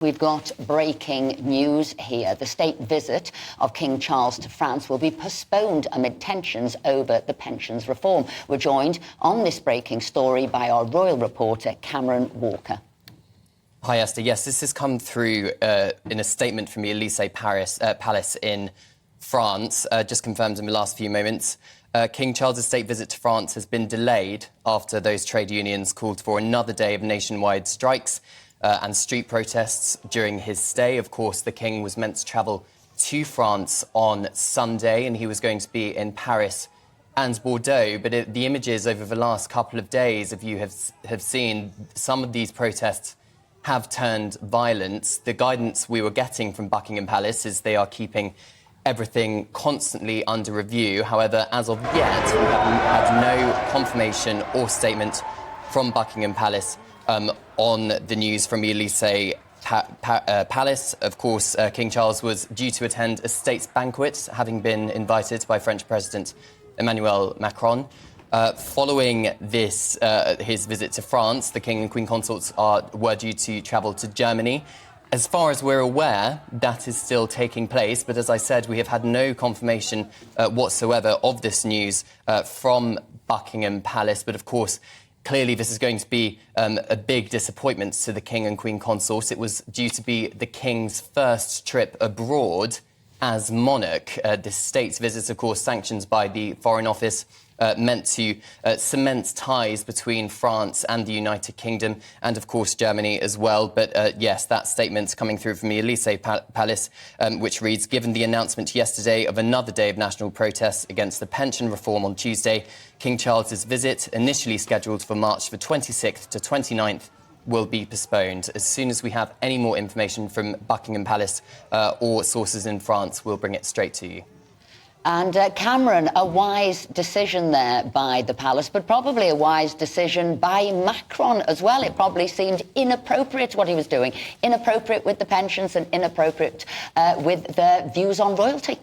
We've got breaking news here. The state visit of King Charles to France will be postponed amid tensions over the pensions reform. We're joined on this breaking story by our royal reporter, Cameron Walker. Hi, Esther. Yes, this has come through in a statement from the Elysee Palace in France, just confirmed in the last few moments. King Charles' state visit to France has been delayed after those trade unions called for another day of nationwide strikes and street protests during his stay. Of course, the King was meant to travel to France on Sunday and he was going to be in Paris and Bordeaux. But the images over the last couple of days, if you have seen, some of these protests have turned violent. The guidance we were getting from Buckingham Palace is they are keeping everything constantly under review. However, as of yet, we have had no confirmation or statement from Buckingham Palace on the news from the Elysee Palace. Of course, King Charles was due to attend a state's banquet, having been invited by French President Emmanuel Macron. Following this, his visit to France, the King and Queen consorts were due to travel to Germany. As far as we're aware, that is still taking place. But as I said, we have had no confirmation whatsoever of this news from Buckingham Palace. But of course, clearly this is going to be a big disappointment to the King and Queen consorts. It was due to be the King's first trip abroad as monarch. This state's visit, of course, sanctioned by the Foreign Office, meant to cement ties between France and the United Kingdom and, of course, Germany as well. But yes, that statement coming through from the Elysee Palace, which reads, given the announcement yesterday of another day of national protests against the pension reform on Tuesday, King Charles's visit, initially scheduled for March the 26th to 29th, will be postponed. As soon as we have any more information from Buckingham Palace or sources in France, we'll bring it straight to you. And Cameron, a wise decision there by the palace, but probably a wise decision by Macron as well. It probably seemed inappropriate what he was doing, inappropriate with the pensions and inappropriate with the views on royalty.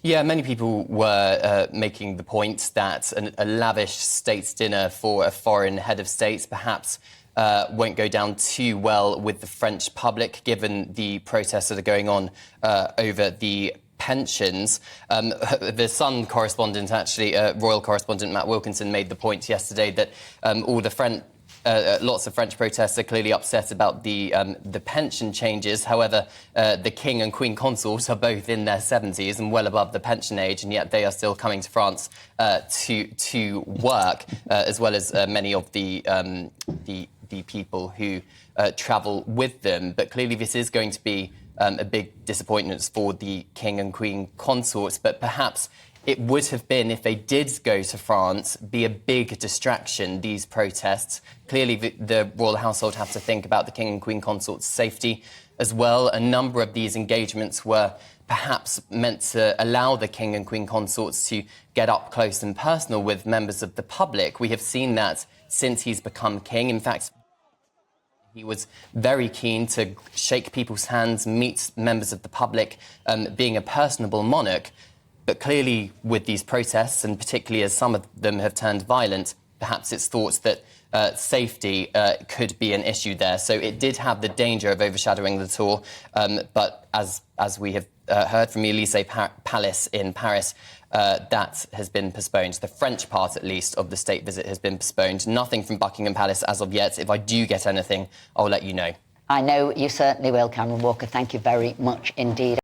Yeah, many people were making the point that a lavish state dinner for a foreign head of state perhaps won't go down too well with the French public, given the protests that are going on over the pensions. The Sun correspondent, actually, royal correspondent Matt Wilkinson, made the point yesterday that lots of French protests are clearly upset about the pension changes. However, the King and Queen consorts are both in their 70s and well above the pension age, and yet they are still coming to France to work, as well as many of the people who travel with them. But clearly this is going to be a big disappointment for the King and Queen consorts, but perhaps it would have been, if they did go to France, be a big distraction, these protests. Clearly, the royal household have to think about the King and Queen consorts' safety as well. A number of these engagements were perhaps meant to allow the King and Queen consorts to get up close and personal with members of the public. We have seen that since he's become king. In fact, he was very keen to shake people's hands, meet members of the public, being a personable monarch. But clearly, with these protests, and particularly as some of them have turned violent, perhaps it's thought that safety could be an issue there. So it did have the danger of overshadowing the tour. But as we have heard from the Elysee Palace in Paris, that has been postponed. The French part, at least, of the state visit has been postponed. Nothing from Buckingham Palace as of yet. If I do get anything, I'll let you know. I know you certainly will, Cameron Walker. Thank you very much indeed.